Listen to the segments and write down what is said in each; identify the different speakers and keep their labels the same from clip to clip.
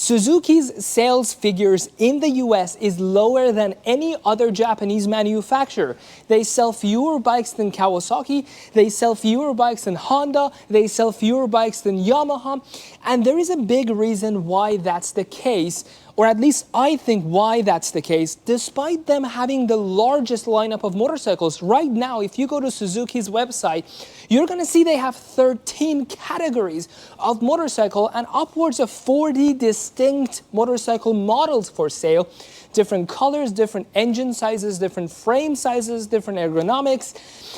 Speaker 1: Suzuki's sales figures in the US is lower than any other Japanese manufacturer. They sell fewer bikes than Kawasaki, they sell fewer bikes than Honda, they sell fewer bikes than Yamaha, and there is a big reason why that's the case, or at least I think why that's the case, despite them having the largest lineup of motorcycles. Right now, if you go to Suzuki's website, you're going to see they have 13 categories of motorcycle and upwards of 40 distinct motorcycle models for sale. Different colors, different engine sizes, different frame sizes, different ergonomics.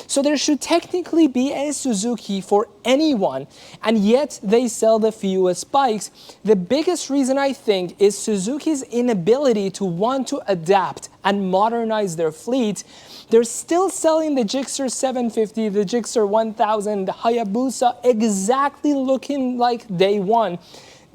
Speaker 1: So there should technically be a Suzuki for anyone, and yet they sell the fewest bikes. The biggest reason, I think, is Suzuki's inability to want to adapt and modernize their fleet. They're still selling the Gixxer 750, the Gixxer 1000, the Hayabusa, exactly looking like day one.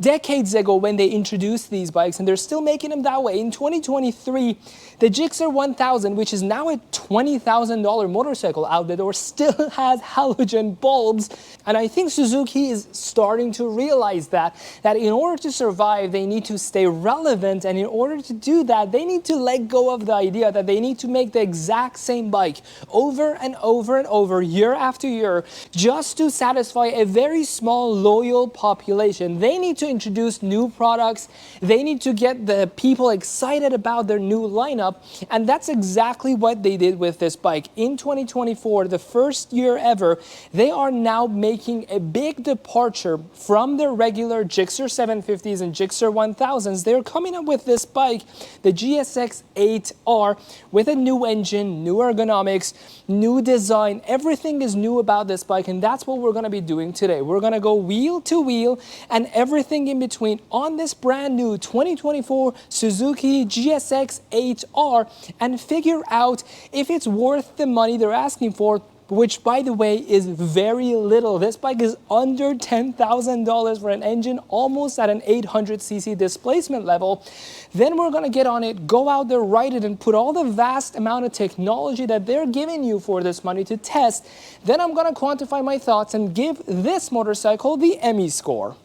Speaker 1: Decades ago when they introduced these bikes, and they're still making them that way. In 2023, the Gixxer 1000, which is now a $20,000 motorcycle out the door, still has halogen bulbs. And I think Suzuki is starting to realize that in order to survive, they need to stay relevant. And in order to do that, they need to let go of the idea that they need to make the exact same bike over and over and over, year after year, just to satisfy a very small, loyal population. They need to introduce new products. They need to get the people excited about their new lineup, and that's exactly what they did with this bike. In 2024, the first year ever, they are now making a big departure from their regular Gixxer 750s and Gixxer 1000s. They're coming up with this bike, the GSX-8R, with a new engine, new ergonomics, new design. Everything is new about this bike, and that's what we're going to be doing today. We're going to go wheel to wheel and everything in between on this brand new 2024 Suzuki GSX-8R and figure out if it's worth the money they're asking for, which, by the way, is very little. This bike is under $10,000 for an engine, almost at an 800cc displacement level. Then we're going to get on it, go out there, ride it, and put all the vast amount of technology that they're giving you for this money to test. Then I'm going to quantify my thoughts and give this motorcycle the Emmy score.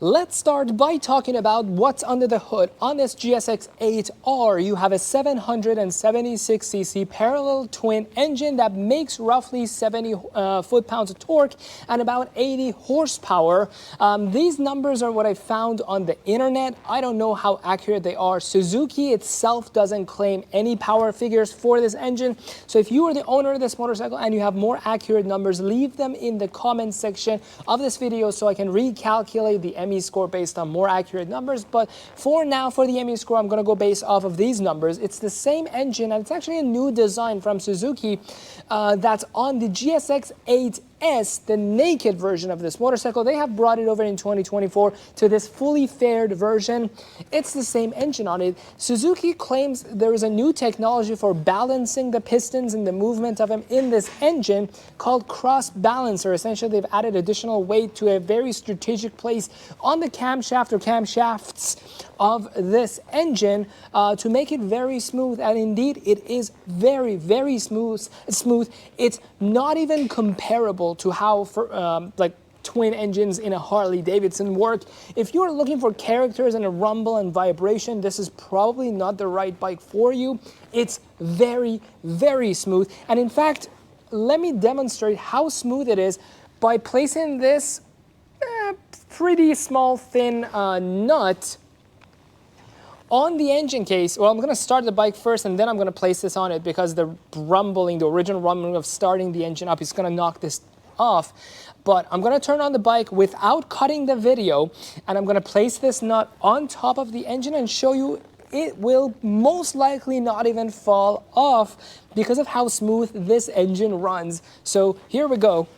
Speaker 1: Let's start by talking about what's under the hood. On this GSX-8R, you have a 776cc parallel twin engine that makes roughly 70 foot-pounds of torque and about 80 horsepower. These numbers are what I found on the internet. I don't know how accurate they are. Suzuki itself doesn't claim any power figures for this engine. So if you are the owner of this motorcycle and you have more accurate numbers, leave them in the comment section of this video so I can recalculate the Emmy score based on more accurate numbers. But for now, for the Emmy score, I'm going to go based off of these numbers. It's the same engine, and it's actually a new design from Suzuki that's on the GSX-8R. The naked version of this motorcycle. They have brought it over in 2024 to this fully faired version. It's the same engine on it. Suzuki claims there is a new technology for balancing the pistons and the movement of them in this engine called cross balancer. Essentially, they've added additional weight to a very strategic place on the camshaft or camshafts of this engine to make it very smooth, and indeed it is very, very smooth. It's not even comparable to how like twin engines in a Harley Davidson work. If you're looking for characters and a rumble and vibration, this is probably not the right bike for you. It's very, very smooth, and in fact, let me demonstrate how smooth it is by placing this pretty small thin nut on the engine case. Well, I'm going to start the bike first, and then I'm going to place this on it, because the rumbling, the original rumbling of starting the engine up is going to knock this off. But I'm going to turn on the bike without cutting the video, and I'm going to place this nut on top of the engine and show you it will most likely not even fall off because of how smooth this engine runs. So here we go.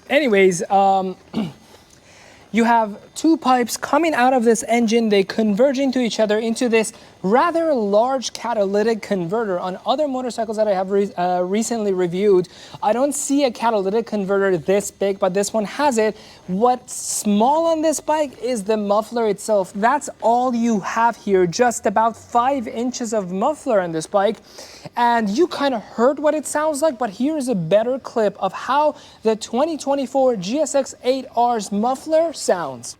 Speaker 1: Anyways, you have two pipes coming out of this engine. They converge into each other into this rather large catalytic converter. On other motorcycles that I have recently reviewed, I don't see a catalytic converter this big, but this one has it. What's small on this bike is the muffler itself. That's all you have here, just about 5 inches of muffler on this bike. And you kind of heard what it sounds like, but here's a better clip of how the 2024 GSX-8R's muffler sounds.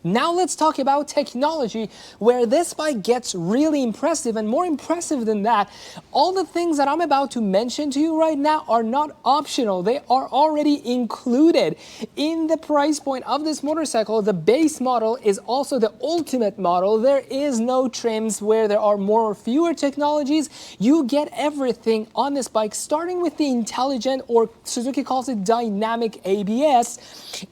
Speaker 1: Now let's talk about technology, where this bike gets really impressive, and more impressive than that, all the things that I'm about to mention to you right now are not optional. They are already included in the price point of this motorcycle. The base model is also the ultimate model. There is no trims where there are more or fewer technologies. You get everything on this bike, starting with the intelligent, or Suzuki calls it dynamic ABS.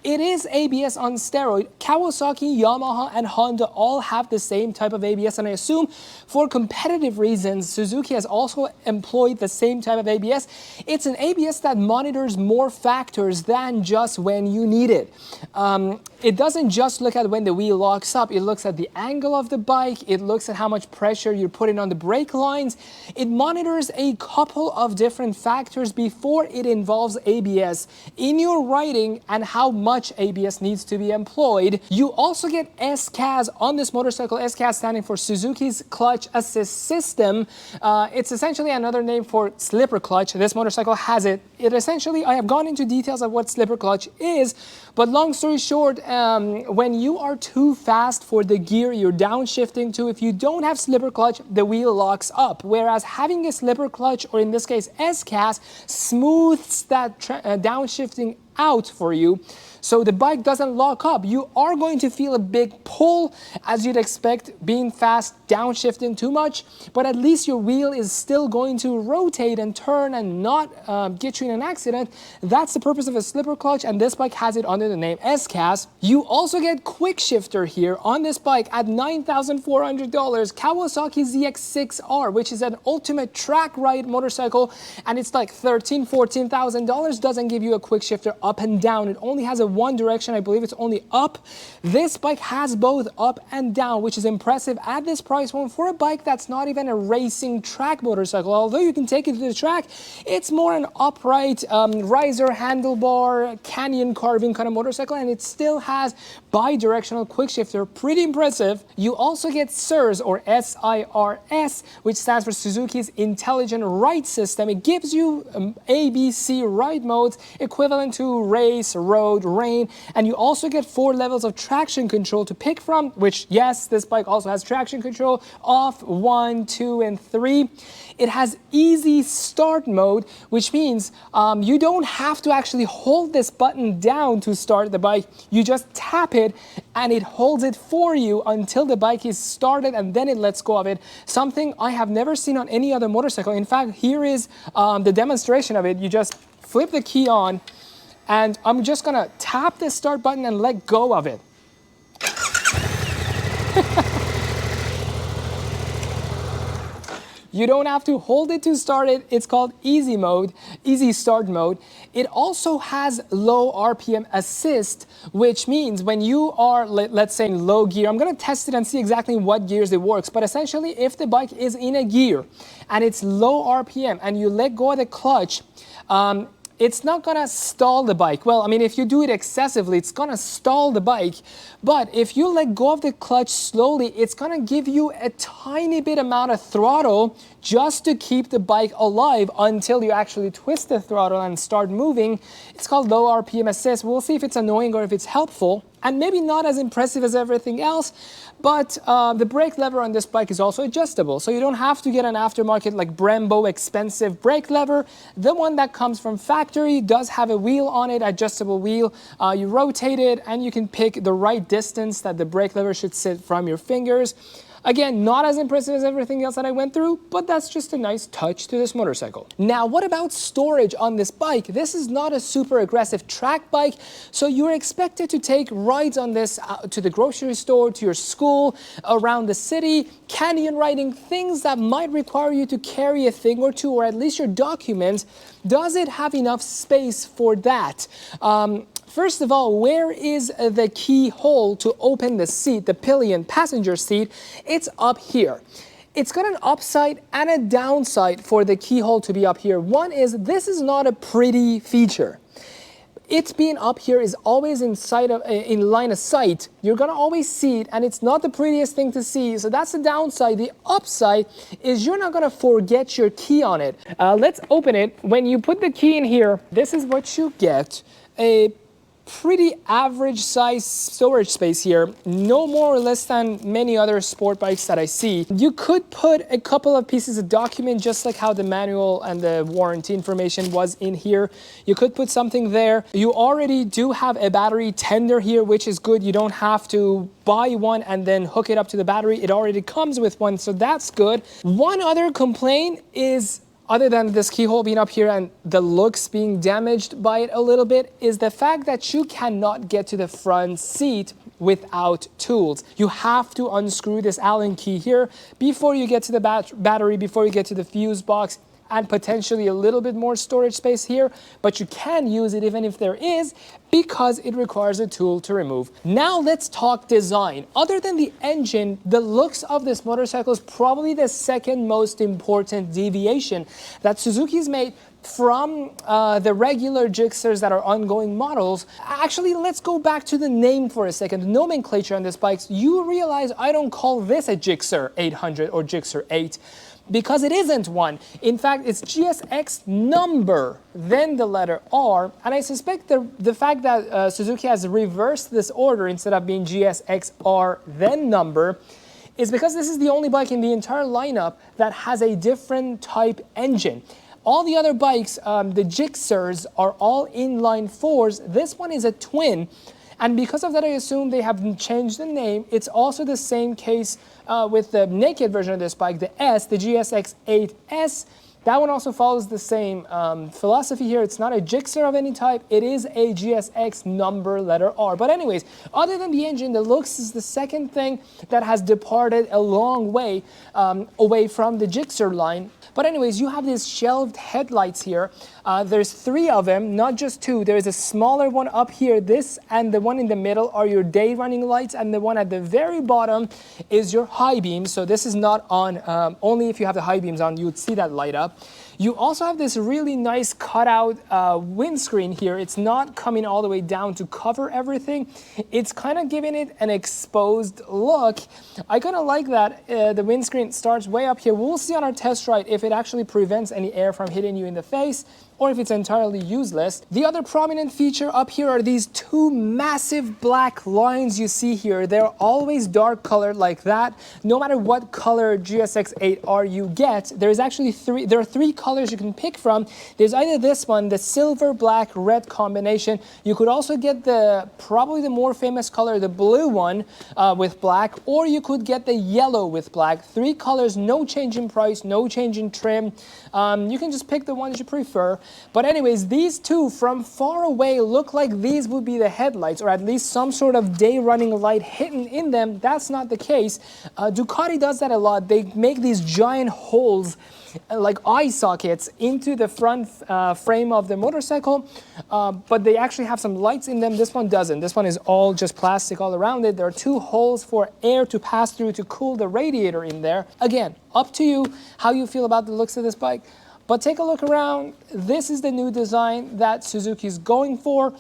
Speaker 1: It is ABS on steroid. Kawasaki, Yamaha, and Honda all have the same type of ABS, and I assume for competitive reasons, Suzuki has also employed the same type of ABS. It's an ABS that monitors more factors than just when you need it. It doesn't just look at when the wheel locks up, it looks at the angle of the bike, it looks at how much pressure you're putting on the brake lines. It monitors a couple of different factors before it involves ABS in your riding and how much ABS needs to be employed. You also get SCAS on this motorcycle, SCAS standing for Suzuki's Clutch Assist System. It's essentially another name for slipper clutch. This motorcycle has it. It essentially, I have gone into details of what slipper clutch is, but long story short, when you are too fast for the gear you're downshifting to, if you don't have slipper clutch, the wheel locks up. Whereas having a slipper clutch, or in this case SCAS, smooths that downshifting out for you, so the bike doesn't lock up. You are going to feel a big pull, as you'd expect, being fast, downshifting too much, but at least your wheel is still going to rotate and turn and not get you in an accident. That's the purpose of a slipper clutch, and this bike has it under the name SCAS. You also get quick shifter here on this bike at $9,400. Kawasaki ZX-6R, which is an ultimate track ride motorcycle, and it's like $13,000, $14,000, doesn't give you a quick shifter up and down. It only has a one direction. I believe it's only up. This bike has both up and down, which is impressive at this price point for a bike that's not even a racing track motorcycle. Although you can take it to the track, it's more an upright riser, handlebar, canyon carving kind of motorcycle, and it still has bi-directional quick shifter. Pretty impressive. You also get SIRS, or SIRS, which stands for Suzuki's Intelligent Ride System. It gives you ABC ride modes equivalent to race, road, rain, and you also get 4 levels of traction control to pick from, which, yes, this bike also has traction control, off, 1, 2, and 3. It has easy start mode, which means you don't have to actually hold this button down to start the bike. You just tap it and it holds it for you until the bike is started, and then it lets go of it. Something I have never seen on any other motorcycle. In fact, here is the demonstration of it. You just flip the key on, and I'm just gonna tap the start button and let go of it. You don't have to hold it to start it. It's called easy mode, easy start mode. It also has low RPM assist, which means when you are, let's say, in low gear, I'm gonna test it and see exactly what gears it works. But essentially, if the bike is in a gear and it's low RPM and you let go of the clutch, it's not gonna stall the bike. Well, I mean, if you do it excessively, it's gonna stall the bike. But if you let go of the clutch slowly, it's gonna give you a tiny bit amount of throttle just to keep the bike alive until you actually twist the throttle and start moving. It's called low RPM assist. We'll see if it's annoying or if it's helpful. And maybe not as impressive as everything else, but the brake lever on this bike is also adjustable. So you don't have to get an aftermarket like Brembo expensive brake lever. The one that comes from factory does have a wheel on it, adjustable wheel. You rotate it and you can pick the right distance that the brake lever should sit from your fingers. Again, not as impressive as everything else that I went through, but that's just a nice touch to this motorcycle. Now, what about storage on this bike? This is not a super aggressive track bike, so you're expected to take rides on this to the grocery store, to your school, around the city, canyon riding, things that might require you to carry a thing or two, or at least your documents. Does it have enough space for that? First of all, where is the keyhole to open the seat, the pillion passenger seat? It's up here. It's got an upside and a downside for the keyhole to be up here. One is this is not a pretty feature. It being up here is always in line of sight. You're gonna always see it, and it's not the prettiest thing to see. So that's the downside. The upside is you're not gonna forget your key on it. Let's open it. When you put the key in here, this is what you get. A pretty average size storage space here, no more or less than many other sport bikes that I see. You could put a couple of pieces of document, just like how the manual and the warranty information was in here. You could put something there. You already do have a battery tender here, which is good. You don't have to buy one and then hook it up to the battery. It already comes with one, so that's good. One other complaint is, other than this keyhole being up here and the looks being damaged by it a little bit, is the fact that you cannot get to the front seat without tools. You have to unscrew this Allen key here before you get to the battery, before you get to the fuse box, and potentially a little bit more storage space here, but you can use it even if there is, because it requires a tool to remove. Now let's talk design. Other than the engine, the looks of this motorcycle is probably the second most important deviation that Suzuki's made from the regular Gixxers that are ongoing models. Actually, let's go back to the name for a second, the nomenclature on this bike. You realize I don't call this a Gixxer 800 or Gixxer 8. Because it isn't one. In fact, it's GSX number, then the letter R, and I suspect the fact that Suzuki has reversed this order instead of being GSX-R, then number, is because this is the only bike in the entire lineup that has a different type engine. All the other bikes, the Gixxers, are all inline fours. This one is a twin. And because of that, I assume they have changed the name. It's also the same case with the naked version of this bike, the S, the GSX-8S. That one also follows the same philosophy here. It's not a Gixxer of any type. It is a GSX number letter R. But anyways, other than the engine, the looks is the second thing that has departed a long way away from the Gixxer line. But anyways, you have these shelved headlights here. There's 3 of them, not just 2. There's a smaller one up here. This and the one in the middle are your day running lights, and the one at the very bottom is your high beam. So this is not on, only if you have the high beams on, you would see that light up. You also have this really nice cutout windscreen here. It's not coming all the way down to cover everything. It's kind of giving it an exposed look. I kind of like that. The windscreen starts way up here. We'll see on our test ride if it actually prevents any air from hitting you in the face, or if it's entirely useless. The other prominent feature up here are these 2 massive black lines you see here. They're always dark colored like that. No matter what color GSX-8R you get, there's actually there are 3 colors you can pick from. There's either this one, the silver, black, red combination. You could also get probably the more famous color, the blue one with black, or you could get the yellow with black. 3 colors, no change in price, no change in trim. You can just pick the ones you prefer. But anyways, these 2 from far away look like these would be the headlights, or at least some sort of day running light hidden in them. That's not the case. Ducati does that a lot. They make these giant holes like eye sockets into the front frame of the motorcycle, but they actually have some lights in them. This one doesn't. This one is all just plastic all around it. There are 2 holes for air to pass through to cool the radiator in there. Again, up to you how you feel about the looks of this bike. But take a look around. This is the new design that Suzuki's going for.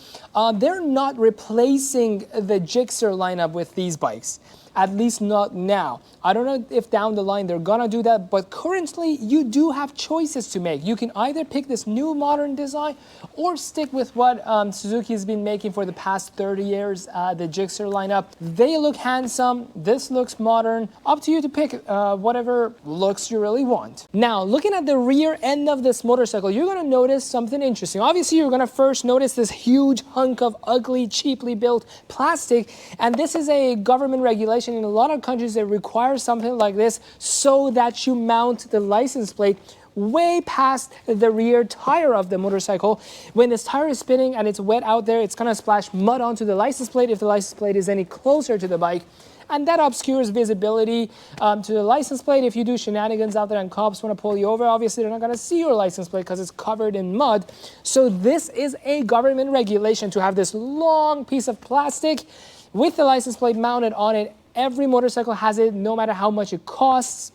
Speaker 1: They're not replacing the Gixxer lineup with these bikes. At least not now. I don't know if down the line they're gonna do that, but currently you do have choices to make. You can either pick this new modern design or stick with what Suzuki has been making for the past 30 years, the Gixxer lineup. They look handsome, this looks modern. Up to you to pick whatever looks you really want. Now, looking at the rear end of this motorcycle, you're gonna notice something interesting. Obviously, you're gonna first notice this huge hunk of ugly, cheaply built plastic, and this is a government regulation regulation in a lot of countries that require something like this so that you mount the license plate way past the rear tire of the motorcycle. When this tire is spinning and it's wet out there, it's gonna splash mud onto the license plate if the license plate is any closer to the bike. And that obscures visibility to the license plate. If you do shenanigans out there and cops want to pull you over, obviously they're not going to see your license plate because it's covered in mud. So this is a government regulation to have this long piece of plastic with the license plate mounted on it. Every motorcycle has it, no matter how much it costs.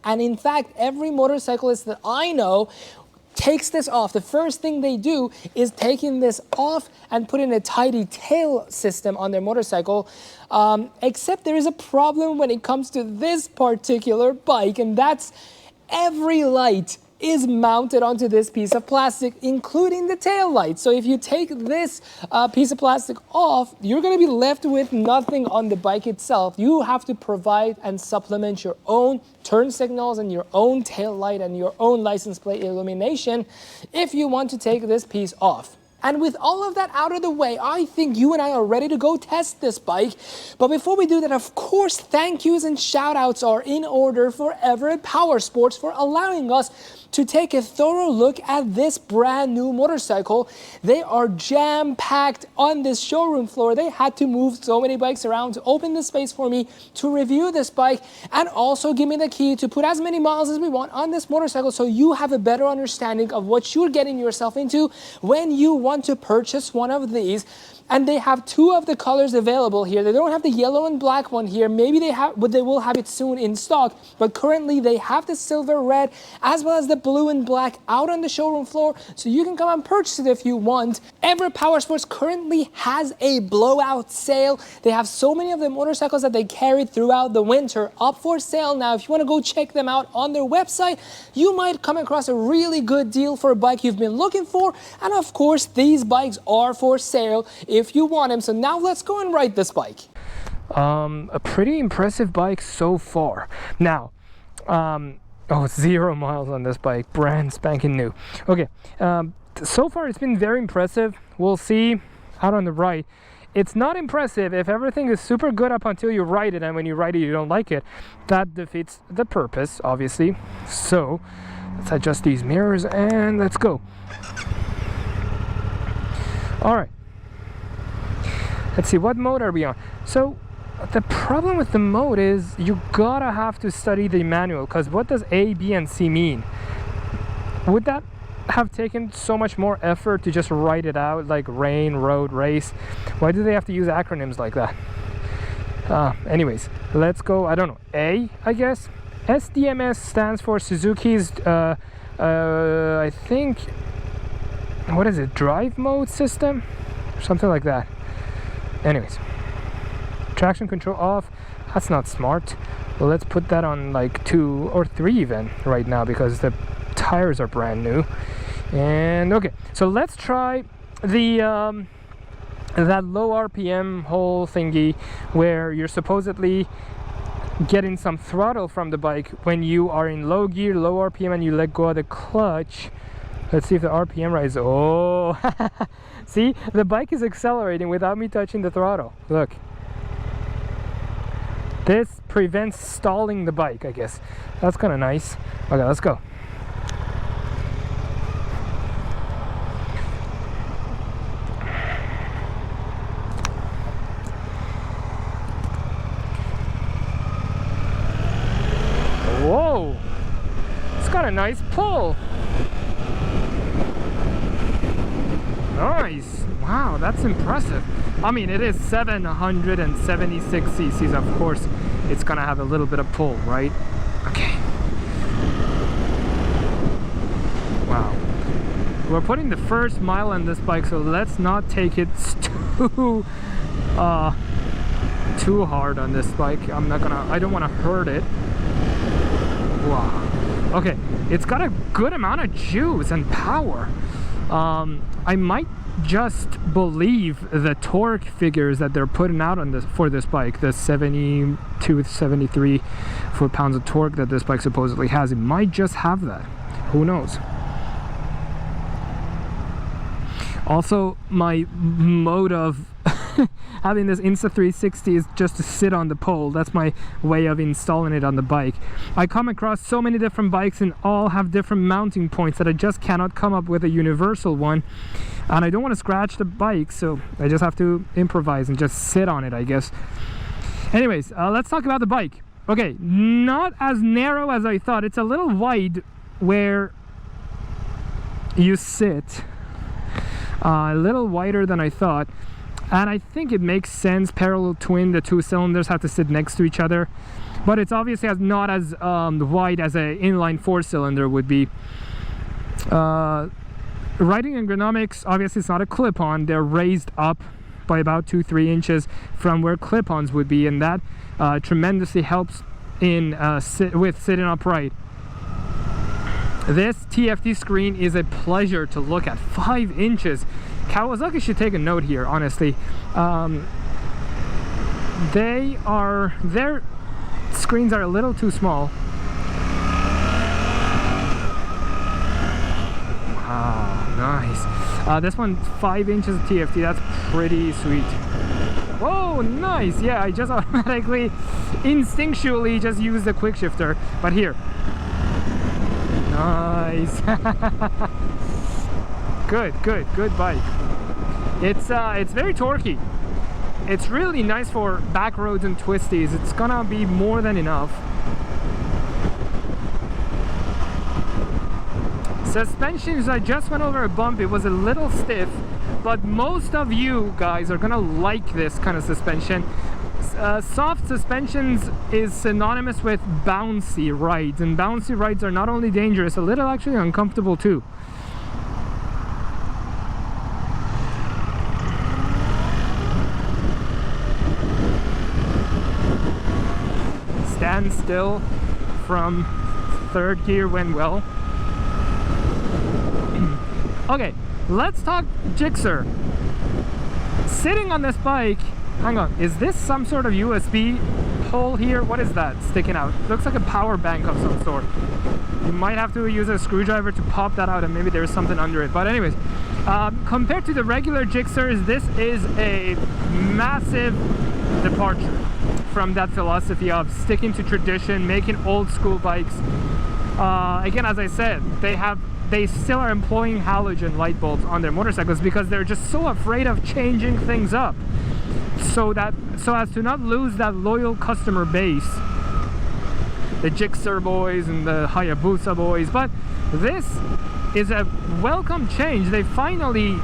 Speaker 1: And in fact, every motorcyclist that I know takes this off. The first thing they do is taking this off and putting a tidy tail system on their motorcycle. Except there is a problem when it comes to this particular bike, and that's every light is mounted onto this piece of plastic, including the tail light. So if you take this piece of plastic off, you're going to be left with nothing on the bike itself. You have to provide and supplement your own turn signals and your own tail light and your own license plate illumination if you want to take this piece off. And with all of that out of the way, I think you and I are ready to go test this bike. But before we do that, of course, thank yous and shout outs are in order for Everett Power Sports for allowing us to take a thorough look at this brand new motorcycle. They are jam-packed on this showroom floor. They had to move so many bikes around to open the space for me to review this bike and also give me the key to put as many miles as we want on this motorcycle so you have a better understanding of what you're getting yourself into when you want to purchase one of these. And they have two of the colors available here. They don't have the yellow and black one here. Maybe they have, but they will have it soon in stock. But currently they have the silver red as well as the blue and black out on the showroom floor. So you can come and purchase it if you want. Everett Power Sports currently has a blowout sale. They have so many of the motorcycles that they carried throughout the winter up for sale now. If you want to go check them out on their website, you might come across a really good deal for a bike you've been looking for. And of course, these bikes are for sale if you want them. So now let's go and ride this bike. A pretty impressive bike so far. Now, 0 miles on this bike, brand spanking new. Okay, so far it's been very impressive. We'll see out on the right. It's not impressive if everything is super good up until you ride it, and when you ride it you don't like it. That defeats the purpose, obviously. So let's adjust these mirrors and let's go. All right. Let's see, what mode are we on? So the problem with the mode is you gotta have to study the manual, because what does A, B, and C mean? Would that have taken so much more effort to just write it out, like rain, road, race? Why do they have to use acronyms like that? Anyways, let's go. I don't know, A, I guess. SDMS stands for Suzuki's I think, what is it, drive mode system? Something like that. Anyways, traction control off. That's not smart. Well, let's put that on like 2 or 3 even right now because the tires are brand new. And okay, so let's try the that low RPM whole thingy where you're supposedly getting some throttle from the bike when you are in low gear, low RPM, and you let go of the clutch. Let's see if the RPM rises. Oh, see, the bike is accelerating without me touching the throttle. Look. This prevents stalling the bike, I guess. That's kind of nice. Okay, let's go. Whoa, it's got a nice pull. Nice. Wow, that's impressive. I mean, it is 776 cc's. Of course, it's gonna have a little bit of pull, right? Okay. Wow. We're putting the first mile on this bike, so let's not take it too hard on this bike. I don't want to hurt it. Wow. Okay, it's got a good amount of juice and power. I might just believe the torque figures that they're putting out on this for this bike, the 72 73 foot-pounds of torque that this bike supposedly has. It might just have that. Who knows? Also, my mode of having this Insta360 is just to sit on the pole. That's my way of installing it on the bike. I come across so many different bikes and all have different mounting points that I just cannot come up with a universal one, and I don't want to scratch the bike, so I just have to improvise and just sit on it, I guess. Anyways, let's talk about the bike. Okay, not as narrow as I thought. It's a little wide where you sit, a little wider than I thought, and I think it makes sense. Parallel twin, the two cylinders have to sit next to each other, but it's obviously not as wide as an inline four-cylinder would be. Riding ergonomics, obviously it's not a clip-on. They're raised up by about 2-3 inches from where clip-ons would be, and that tremendously helps in with sitting upright. This TFT screen is a pleasure to look at. 5 inches. Kawasaki should take a note here, honestly. Their screens are a little too small. Wow, nice. This one's 5 inches of TFT. That's pretty sweet. Whoa, nice. Yeah, I just automatically, instinctually just used the quick shifter, but here. Nice. good bike. It's very torquey. It's really nice for back roads and twisties. It's gonna be more than enough. Suspensions, I just went over a bump. It was a little stiff, but most of you guys are gonna like this kind of suspension. Soft suspensions is synonymous with bouncy rides, and bouncy rides are not only dangerous, a little actually uncomfortable too. Stand still from third gear went well. Okay, let's talk Gixxer. Sitting on this bike, hang on, is this some sort of USB hole here? What is that sticking out? Looks like a power bank of some sort. You might have to use a screwdriver to pop that out, and maybe there's something under it. But anyways, compared to the regular Gixxers, this is a massive departure from that philosophy of sticking to tradition, making old school bikes. Again, as I said, they still are employing halogen light bulbs on their motorcycles because they're just so afraid of changing things up, so as to not lose that loyal customer base, the Gixxer boys and the Hayabusa boys. But this is a welcome change. They finally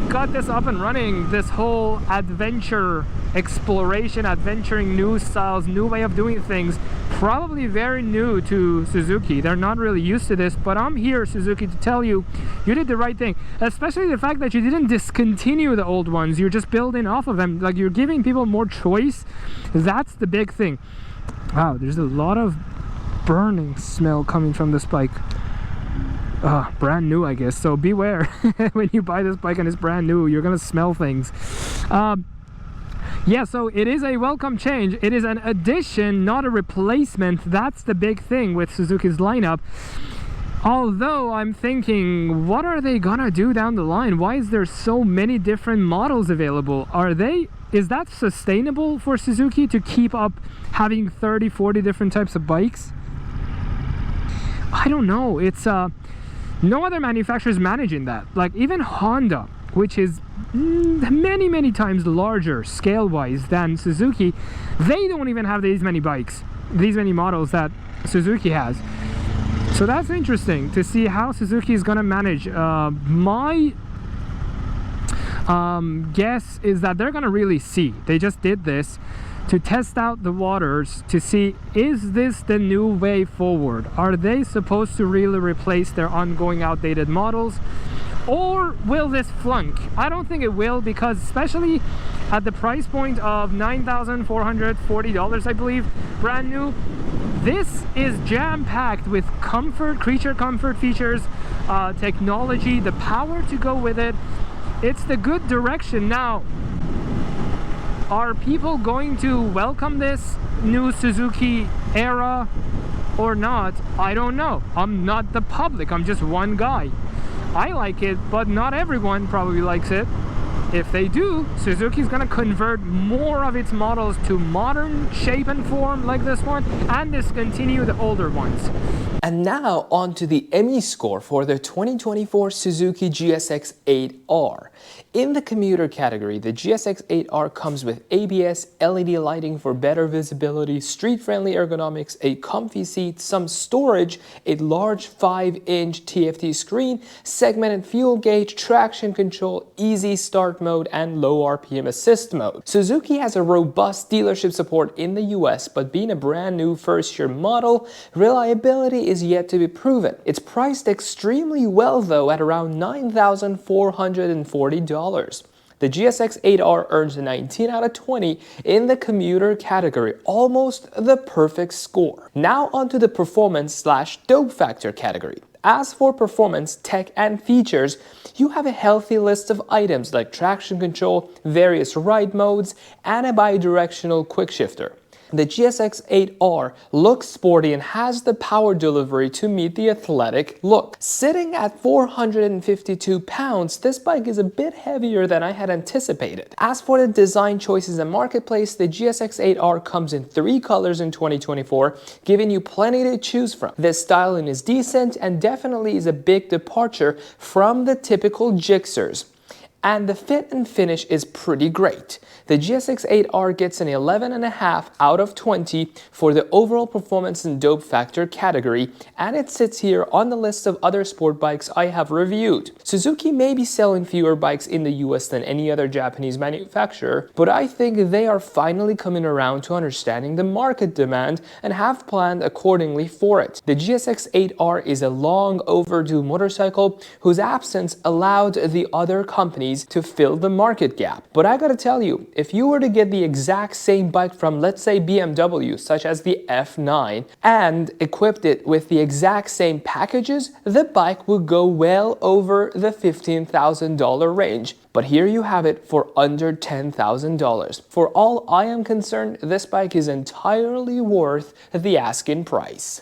Speaker 1: got this up and running, this whole adventure exploration, adventuring, new styles, new way of doing things, probably very new to Suzuki. They're not really used to this, but I'm here, Suzuki, to tell you, you did the right thing, especially the fact that you didn't discontinue the old ones. You're just building off of them, like you're giving people more choice. That's the big thing. Wow, there's a lot of burning smell coming from this bike. Brand new, I guess, so beware. When you buy this bike and it's brand new, you're gonna smell things. Yeah, so it is a welcome change. It is an addition, not a replacement. That's the big thing with Suzuki's lineup. Although I'm thinking, what are they gonna do down the line? Why is there so many different models available? Is that sustainable for Suzuki to keep up having 30-40 different types of bikes? I don't know. It's no other manufacturer is managing that. Like even Honda, which is many times larger scale wise than Suzuki, they don't even have these many bikes, these many models that Suzuki has. So that's interesting to see how Suzuki is gonna manage. My guess is that they're gonna really see. They just did this to test out the waters to see, is this the new way forward? Are they supposed to really replace their ongoing outdated models? Or will this flunk? I don't think it will, because especially at the price point of $9,440, I believe, brand new, this is jam-packed with comfort, creature comfort features, technology, the power to go with it. It's the good direction. Now, are people going to welcome this new Suzuki era or not? I don't know. I'm not the public. I'm just one guy. I like it, but not everyone probably likes it. If they do, Suzuki's gonna convert more of its models to modern shape and form like this one and discontinue the older ones. And now on to the ME score for the 2024 Suzuki GSX-8R. In the commuter category, the GSX-8R comes with ABS, LED lighting for better visibility, street-friendly ergonomics, a comfy seat, some storage, a large 5-inch TFT screen, segmented fuel gauge, traction control, easy start mode, and low RPM assist mode. Suzuki has a robust dealership support in the US, but being a brand new first-year model, reliability is yet to be proven. It's priced extremely well though at around $9,440. The GSX-8R earns a 19 out of 20 in the commuter category, almost the perfect score. Now onto the performance/dope factor category. As for performance, tech, and features, you have a healthy list of items like traction control, various ride modes, and a bi-directional quick shifter. The GSX-8R looks sporty and has the power delivery to meet the athletic look. Sitting at 452 pounds, this bike is a bit heavier than I had anticipated. As for the design choices and marketplace, the GSX-8R comes in 3 colors in 2024, giving you plenty to choose from. The styling is decent and definitely is a big departure from the typical Gixxers. And the fit and finish is pretty great. The GSX-8R gets an 11.5 out of 20 for the overall performance and dope factor category, and it sits here on the list of other sport bikes I have reviewed. Suzuki may be selling fewer bikes in the US than any other Japanese manufacturer, but I think they are finally coming around to understanding the market demand and have planned accordingly for it. The GSX-8R is a long overdue motorcycle whose absence allowed the other companies to fill the market gap. But I gotta tell you, if you were to get the exact same bike from, let's say, BMW, such as the F9, and equipped it with the exact same packages, the bike would go well over the $15,000 range. But here you have it for under $10,000. For all I am concerned, this bike is entirely worth the asking price.